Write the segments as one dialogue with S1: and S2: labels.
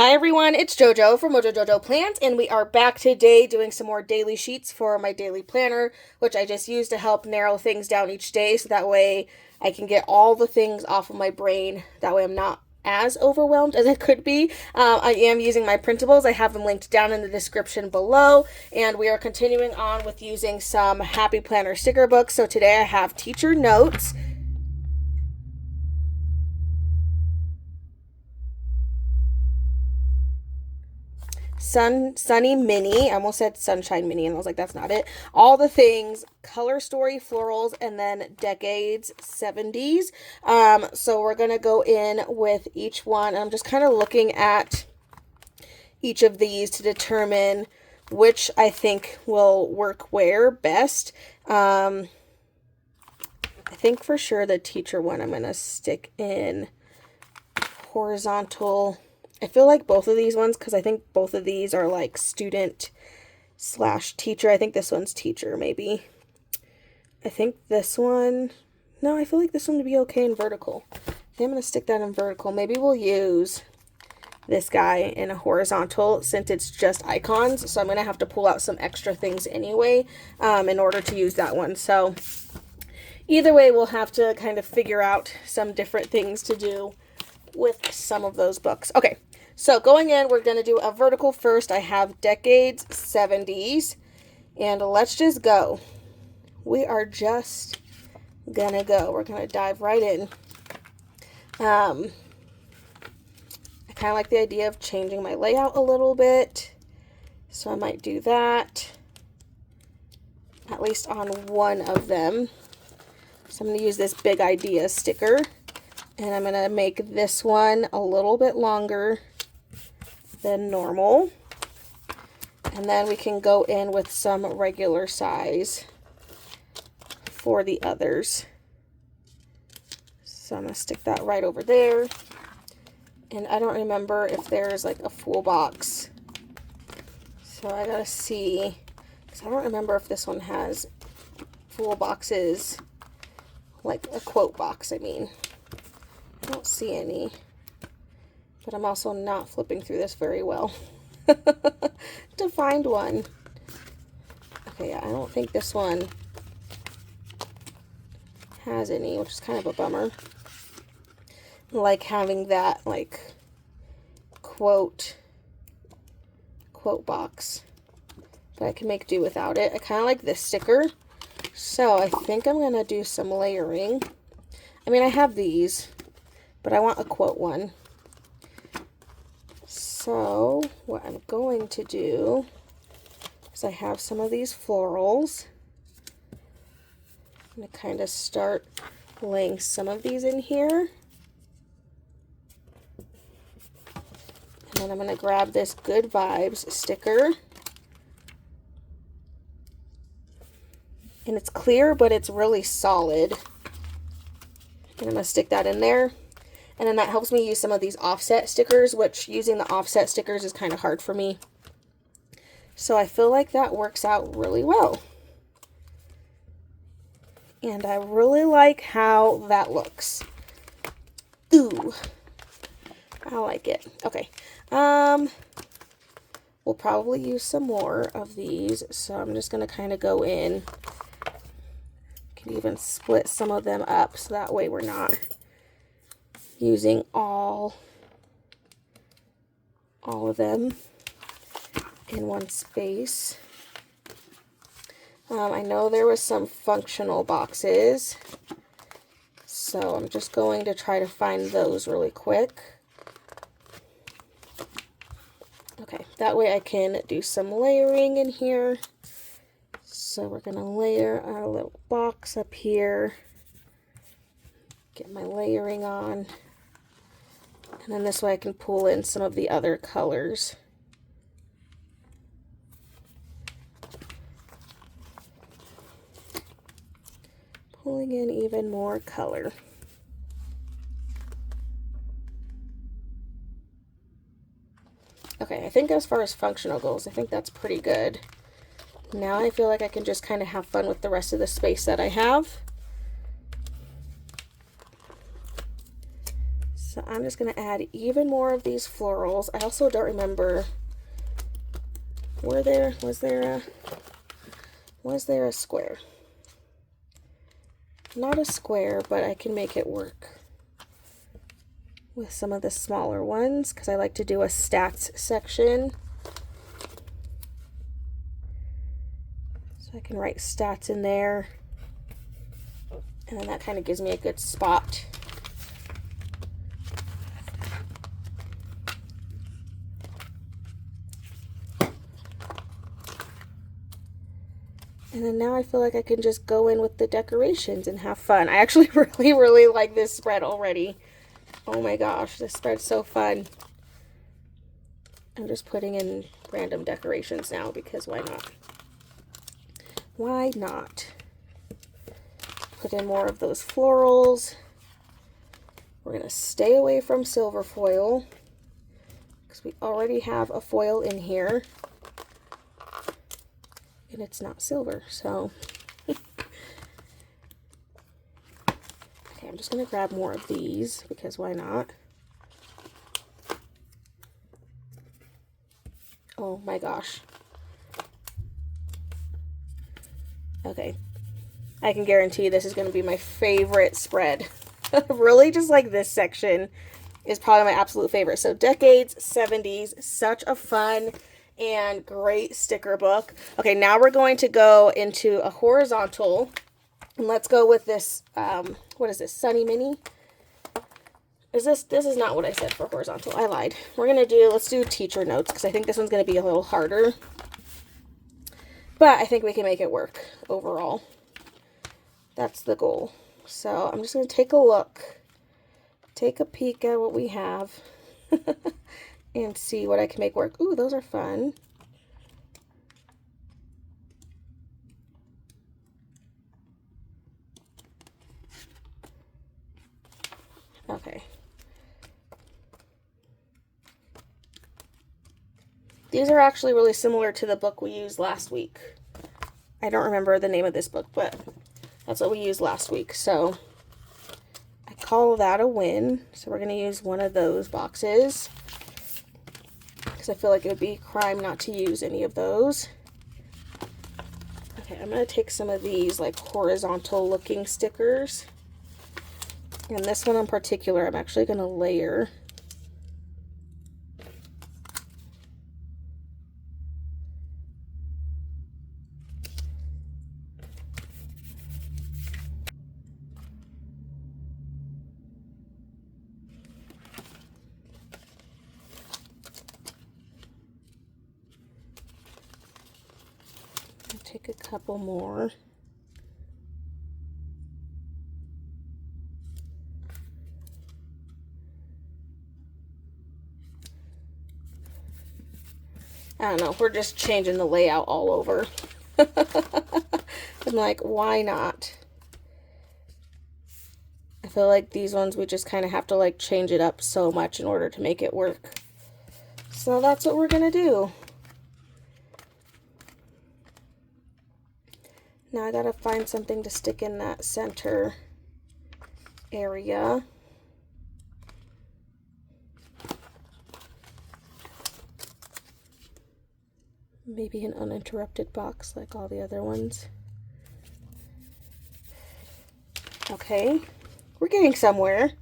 S1: Hi everyone, it's JoJo from Mojo Jojo Plant, and we are back today doing some more daily sheets for my daily planner, which I just use to help narrow things down each day so that way I can get all the things off of my brain. That way I'm not as overwhelmed as I could be. I am using my printables. I have them linked down in the description below, and we are continuing on with using some Happy Planner sticker books. So today I have teacher notes. Sunny Mini. I almost said Sunshine Mini, and I was like, that's not it. All the things, Color Story Florals, and then Decades 70s. So we're going to go in with each one. I'm just kind of looking at each of these to determine which I think will work where best. I think for sure the teacher one I'm going to stick in horizontal. I feel like both of these ones, because I think both of these are like student slash teacher. I think this one's teacher, maybe. I think this one, no, I feel like this one would be okay in vertical. I think I'm going to stick that in vertical. Maybe we'll use this guy in a horizontal since it's just icons. So I'm going to have to pull out some extra things anyway in order to use that one. So either way, we'll have to kind of figure out some different things to do with some of those books. Okay, so going in, we're going to do a vertical first. I have Decades 70s, and let's just go. We are just gonna go. We're gonna dive right in. I kind of like the idea of changing my layout a little bit, so I might do that, at least on one of them. So I'm going to use this Big Idea sticker. And I'm going to make this one a little bit longer than normal. And then we can go in with some regular size for the others. So I'm going to stick that right over there. And I don't remember if there's like a full box. So I got to see, because I don't remember if this one has full boxes, like a quote box, I mean. I don't see any, but I'm also not flipping through this very well to find one. Okay, yeah, I don't think this one has any, which is kind of a bummer. I like having that, like, quote box, but I can make do without it. I kind of like this sticker, so I think I'm going to do some layering. I mean, I have these, but I want a quote one. So what I'm going to do is I have some of these florals. I'm going to kind of start laying some of these in here. And then I'm going to grab this Good Vibes sticker. And it's clear, but it's really solid. And I'm going to stick that in there. And then that helps me use some of these offset stickers, which using the offset stickers is kind of hard for me. So I feel like that works out really well. And I really like how that looks. Ooh, I like it. Okay. We'll probably use some more of these. So I'm just going to kind of go in. Can even split some of them up so that way we're not using all of them in one space. I know there was some functional boxes, so I'm just going to try to find those really quick. Okay, that way I can do some layering in here. So we're going to layer our little box up here. Get my layering on. And then this way I can pull in some of the other colors. Pulling in even more color. Okay, I think as far as functional goes, I think that's pretty good. Now I feel like I can just kind of have fun with the rest of the space that I have. So I'm just going to add even more of these florals. I also don't remember, was there a square? Not a square, but I can make it work with some of the smaller ones because I like to do a stats section. So I can write stats in there, and then that kind of gives me a good spot. And then now I feel like I can just go in with the decorations and have fun. I actually really like this spread already. Oh my gosh, this spread's so fun. I'm just putting in random decorations now because why not? Why not? Put in more of those florals. We're going to stay away from silver foil because we already have a foil in here. And it's not silver, so. Okay, I'm just going to grab more of these because why not? Oh my gosh. Okay. I can guarantee this is going to be my favorite spread. Really, just like this section is probably my absolute favorite. So decades, 70s, such a fun and great sticker book. Okay, now we're going to go into a horizontal. And let's go with this, what is this, Sunny Mini? This is not what I said for horizontal. I lied. Let's do teacher notes because I think this one's going to be a little harder. But I think we can make it work overall. That's the goal. So I'm just going to take a look, take a peek at what we have and see what I can make work. Ooh, those are fun. Okay. These are actually really similar to the book we used last week. I don't remember the name of this book, but that's what we used last week. So I call that a win. So we're going to use one of those boxes because I feel like it would be a crime not to use any of those. Okay, I'm going to take some of these like horizontal looking stickers. And this one in particular, I'm actually going to layer. I'll take a couple more. I don't know, we're just changing the layout all over. I'm like, why not? I feel like these ones we just kind of have to like change it up so much in order to make it work. So that's what we're gonna do. Now I gotta find something to stick in that center area. Maybe an uninterrupted box like all the other ones. Okay, we're getting somewhere.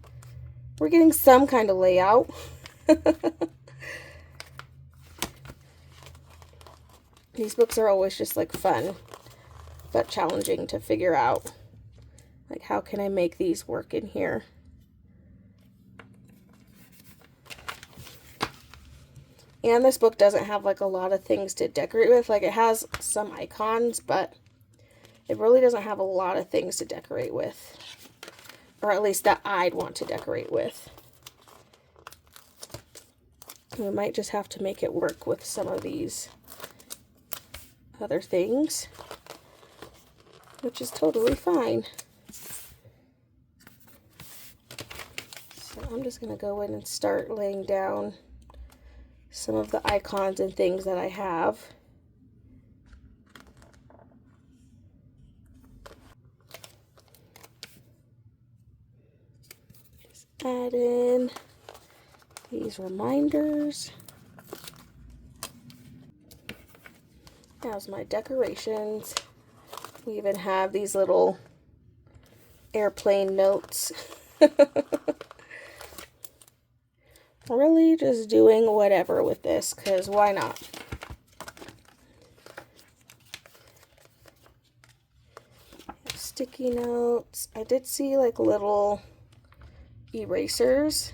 S1: We're getting some kind of layout. These books are always just like fun, but challenging to figure out. Like, how can I make these work in here? And this book doesn't have like a lot of things to decorate with. Like, it has some icons, but it really doesn't have a lot of things to decorate with. Or at least that I'd want to decorate with. We might just have to make it work with some of these other things, which is totally fine. So I'm just going to go in and start laying down some of the icons and things that I have. Just Add in these reminders. How's my decorations? We even have these little airplane notes. Really just doing whatever with this, because why not? Sticky notes. I did see like little erasers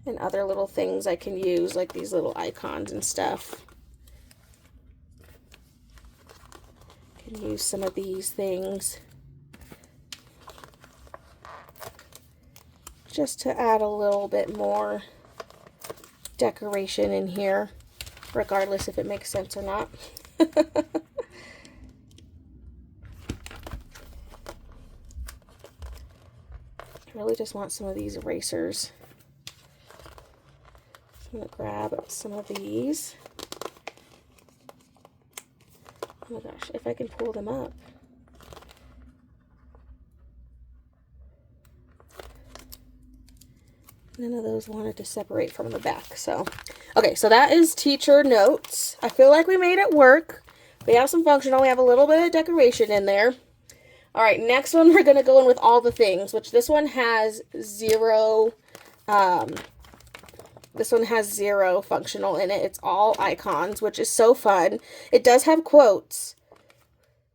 S1: and other little things I can use, like these little icons and stuff. Can use some of these things just to add a little bit more decoration in here, regardless if it makes sense or not. I really just want some of these erasers. So I'm going to grab some of these. Oh my gosh, if I can pull them up. None of those wanted to separate from the back. So, okay, so that is teacher notes. I feel like we made it work. We have some functional. We have a little bit of decoration in there. All right, next one we're going to go in with all the things, which this one has zero functional in it. It's all icons, which is so fun. It does have quotes,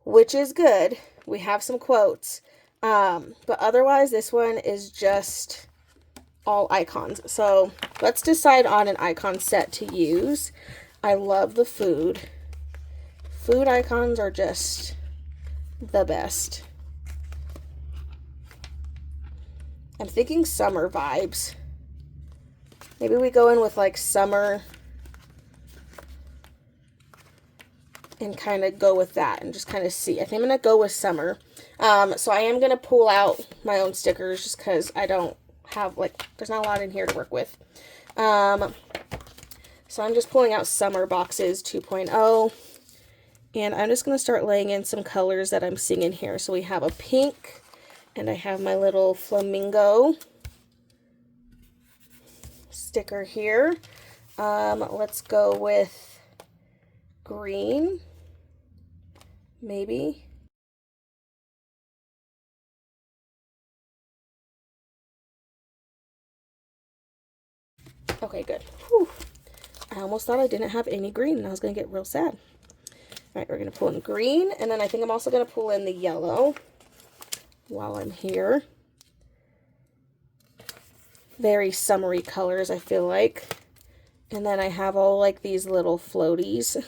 S1: which is good. We have some quotes. But otherwise, this one is just all icons. So let's decide on an icon set to use. I love the food. Food icons are just the best. I'm thinking summer vibes. Maybe we go in with like summer and kind of go with that and just kind of see. I think I'm going to go with summer. So I am going to pull out my own stickers just because I don't have, like, there's not a lot in here to work with. So I'm just pulling out summer boxes 2.0. And I'm just going to start laying in some colors that I'm seeing in here. So we have a pink, and I have my little flamingo sticker here. Let's go with green, maybe. Okay, good. Whew. I almost thought I didn't have any green, and I was going to get real sad. All right, we're going to pull in green, and then I think I'm also going to pull in the yellow while I'm here. Very summery colors, I feel like. And then I have all like these little floaties.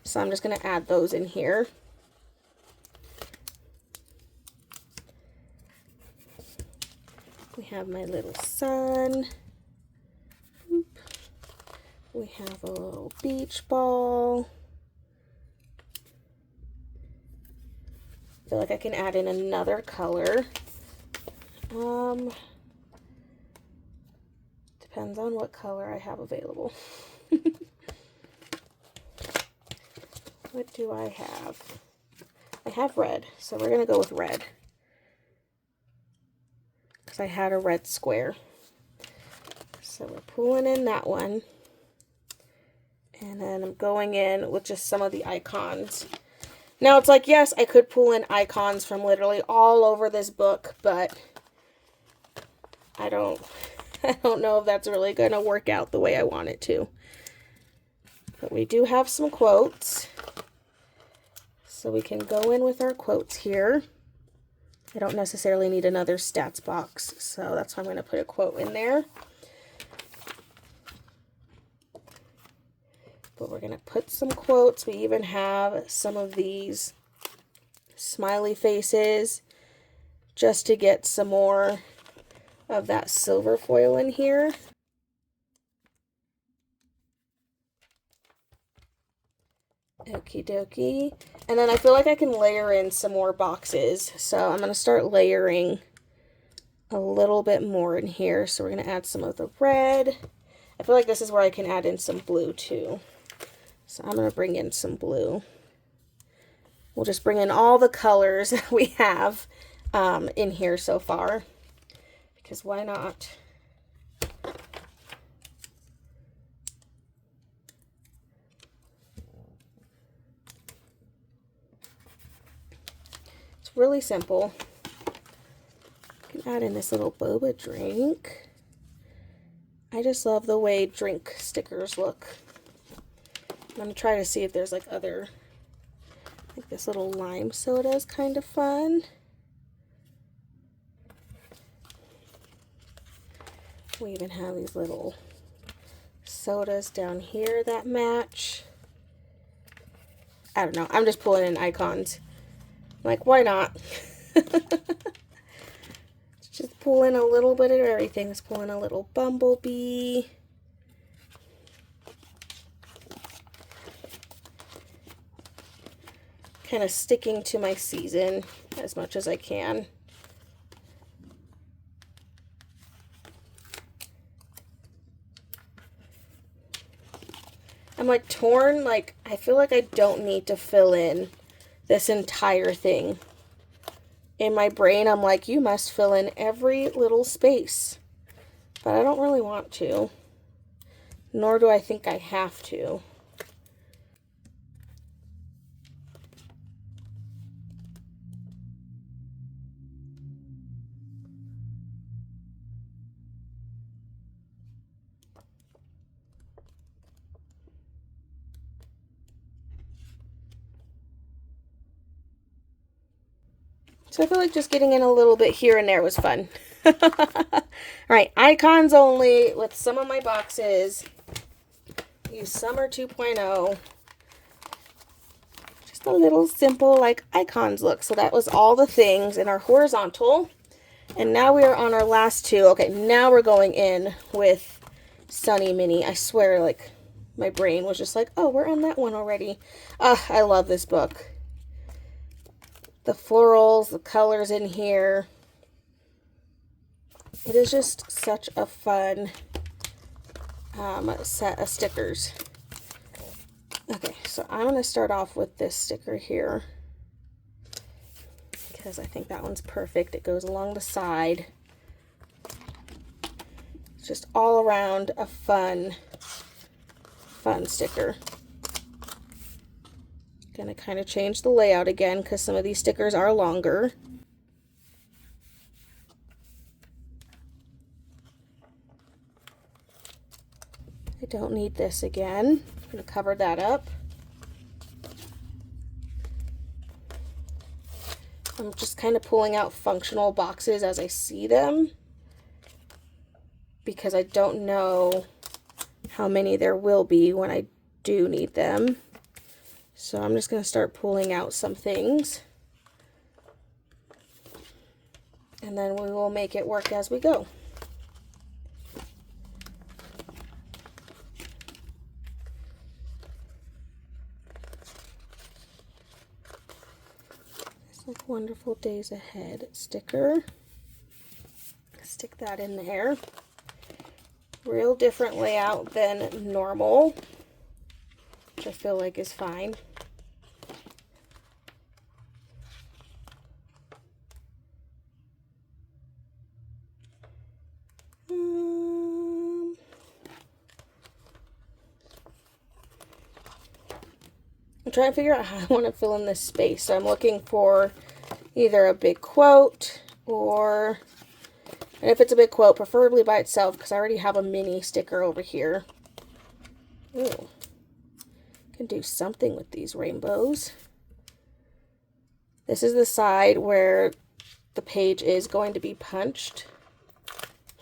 S1: So I'm just going to add those in here. We have my little sun. We have a little beach ball. I feel like I can add in another color. Depends on what color I have available. What do I have? I have red, so we're going to go with red. Because I had a red square. So we're pulling in that one. And then I'm going in with just some of the icons. Now it's like, yes, I could pull in icons from literally all over this book, but I don't know if that's really going to work out the way I want it to. But we do have some quotes. So we can go in with our quotes here. I don't necessarily need another stats box, so that's why I'm going to put a quote in there. But we're going to put some quotes. We even have some of these smiley faces just to get some more of that silver foil in here. Okie dokie. And then I feel like I can layer in some more boxes. So I'm going to start layering a little bit more in here. So we're going to add some of the red. I feel like this is where I can add in some blue too. So I'm going to bring in some blue. We'll just bring in all the colors that we have. in here so far, because why not? It's really simple. You can add in this little boba drink. I just love the way drink stickers look. I'm going to try to see if there's like other, like this little lime soda is kind of fun. We even have these little sodas down here that match. I don't know. I'm just pulling in icons. Like, why not? Just pull in a little bit of everything. Let's pull in a little bumblebee. Kind of sticking to my season as much as I can. I'm like torn, like I feel like I don't need to fill in this entire thing. In my brain, I'm like, you must fill in every little space. But I don't really want to. Nor do I think I have to. So I feel like just getting in a little bit here and there was fun. Alright, icons only with some of my boxes. Use Summer 2.0. Just a little simple like icons look. So that was all the things in our horizontal. And now we are on our last two. Okay, now we're going in with Sunny Mini. I swear, like, my brain was just like, oh, we're on that one already. I love this book. The florals, the colors in here. It is just such a fun set of stickers. Okay, so I'm going to start off with this sticker here, because I think that one's perfect. It goes along the side. It's just all around a fun sticker. Gonna kind of change the layout again because some of these stickers are longer. I don't need this again. I'm gonna cover that up. I'm just kind of pulling out functional boxes as I see them, because I don't know how many there will be when I do need them. So I'm just going to start pulling out some things, and then we will make it work as we go. This like Wonderful Days Ahead sticker. Stick that in there. Real different layout than normal, which I feel like is fine. I'm trying to figure out how I want to fill in this space. So I'm looking for either a big quote or, and if it's a big quote, preferably by itself, because I already have a mini sticker over here. Ooh. Can do something with these rainbows. This is the side where the page is going to be punched,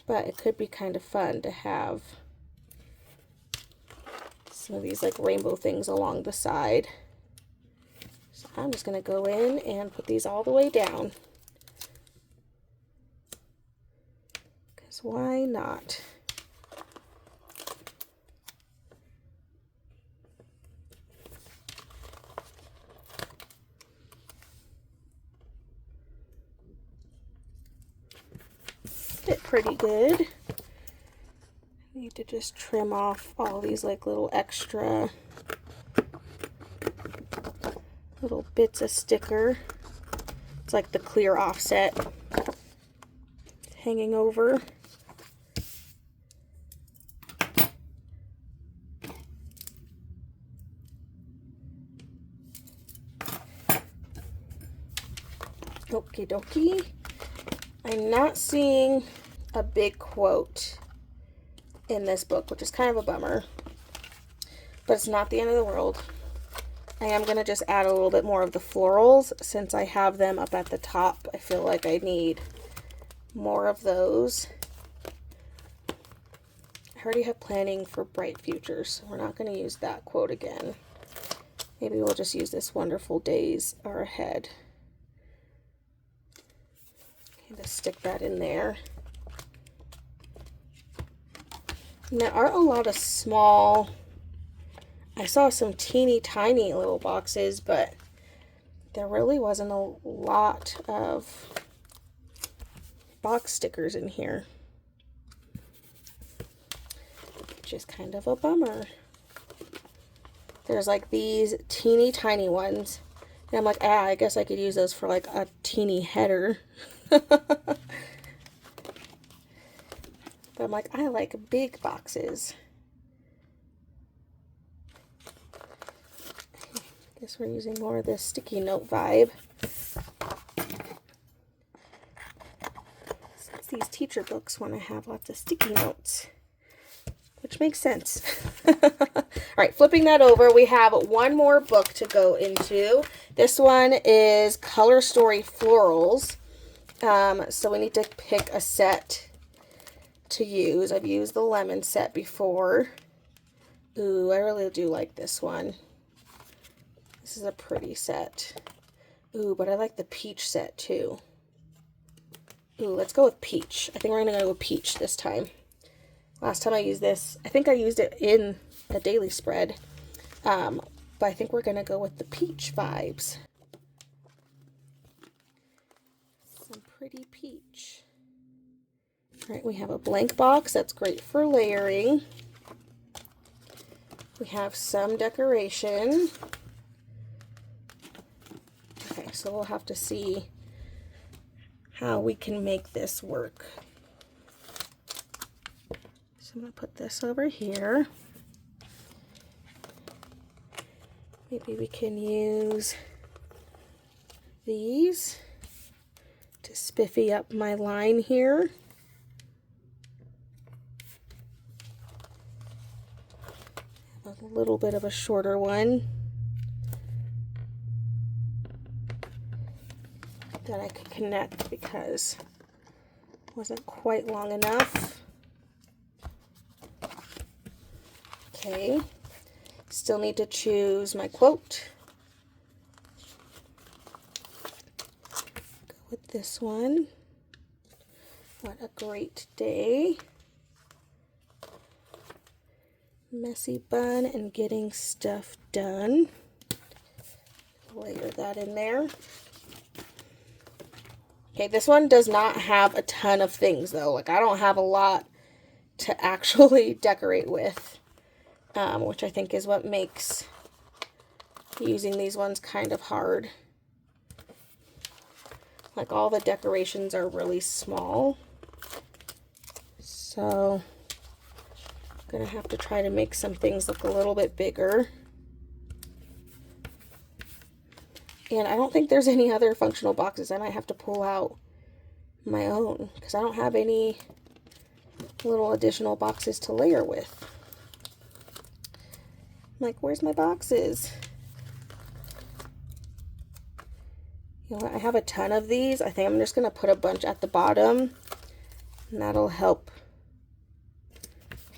S1: but it could be kind of fun to have some of these like rainbow things along the side. So I'm just going to go in and put these all the way down, because why not? Fit pretty good. Need to just trim off all these like little extra little bits of sticker It's like the clear offset hanging over. Okie dokie. I'm not seeing a big quote in this book, which is kind of a bummer, but it's not the end of the world. I am going to just add a little bit more of the florals since I have them up at the top. I feel like I need more of those. I already have planning for bright futures, so we're not going to use that quote again. Maybe we'll just use this wonderful days are ahead. Okay, just stick that in there. And there aren't a lot of small... I saw some teeny tiny little boxes, but there really wasn't a lot of box stickers in here, which is kind of a bummer. There's like these teeny tiny ones, and I'm like, I guess I could use those for like a teeny header. But I'm like, I like big boxes. Guess we're using more of this sticky note vibe. Since these teacher books want to have lots of sticky notes, which makes sense. All right, flipping that over, we have one more book to go into. This one is Color Story Florals. So we need to pick a set to use. I've used the lemon set before. Ooh, I really do like this one. This is a pretty set. Ooh, but I like the peach set too. Ooh, let's go with peach. I think we're gonna go with peach this time. Last time I used this, I think I used it in a daily spread. But I think we're gonna go with the peach vibes. Some pretty peach. All right, we have a blank box. That's great for layering. We have some decoration. Okay, so we'll have to see how we can make this work. So I'm going to put this over here. Maybe we can use these to spiffy up my line here. A little bit of a shorter one that I could connect because it wasn't quite long enough. Okay, still need to choose my quote. Go with this one. What a great day. Messy bun and getting stuff done. Layer that in there. Okay, this one does not have a ton of things though. Like I don't have a lot to actually decorate with, which I think is what makes using these ones kind of hard. Like all the decorations are really small. So I'm gonna have to try to make some things look a little bit bigger. And I don't think there's any other functional boxes. I might have to pull out my own because I don't have any little additional boxes to layer with. I'm like, where's my boxes? You know what? I have a ton of these. I think I'm just going to put a bunch at the bottom, and that'll help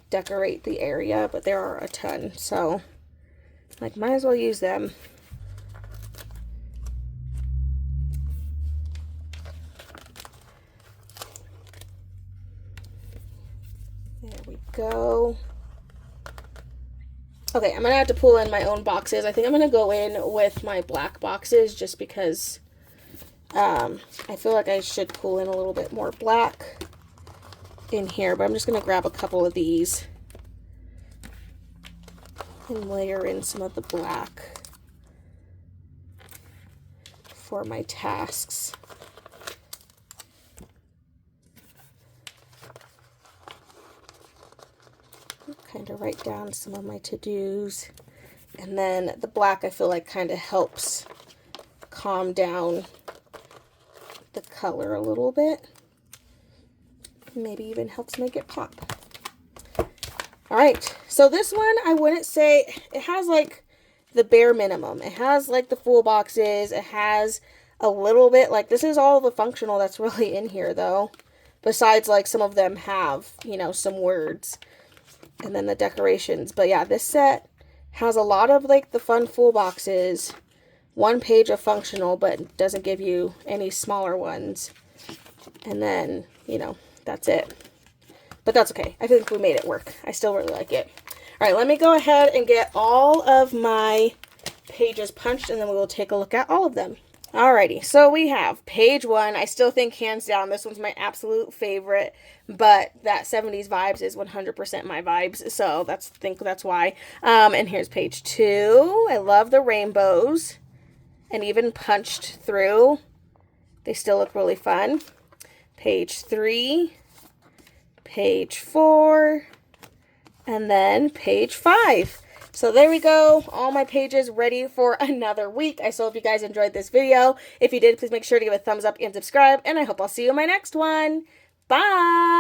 S1: decorate the area, but there are a ton, so like might as well use them. There we go. Okay, I'm gonna have to pull in my own boxes. I think I'm gonna go in with my black boxes just because I feel like I should pull in a little bit more black in here, but I'm just gonna grab a couple of these and layer in some of the black for my tasks. Kind of write down some of my to-dos. And then the black I feel like kind of helps calm down the color a little bit. Maybe even helps make it pop. All right, so this one I wouldn't say, it has like the bare minimum. It has like the full boxes. It has a little bit, like this is all the functional that's really in here though. Besides like some of them have, you know, some words and then the decorations. But yeah, this set has a lot of like the fun full boxes, one page of functional, but doesn't give you any smaller ones. And then, you know, that's it. But that's okay. I think we made it work. I still really like it. All right, let me go ahead and get all of my pages punched, and then we will take a look at all of them. Alrighty, so we have page 1. I still think hands down this one's my absolute favorite, but that 70s vibes is 100% my vibes, so I think that's why. And here's page 2. I love the rainbows, and even punched through, they still look really fun. Page 3, page 4, and then page 5. So there we go, all my pages ready for another week. I so hope you guys enjoyed this video. If you did, please make sure to give a thumbs up and subscribe, and I hope I'll see you in my next one. Bye!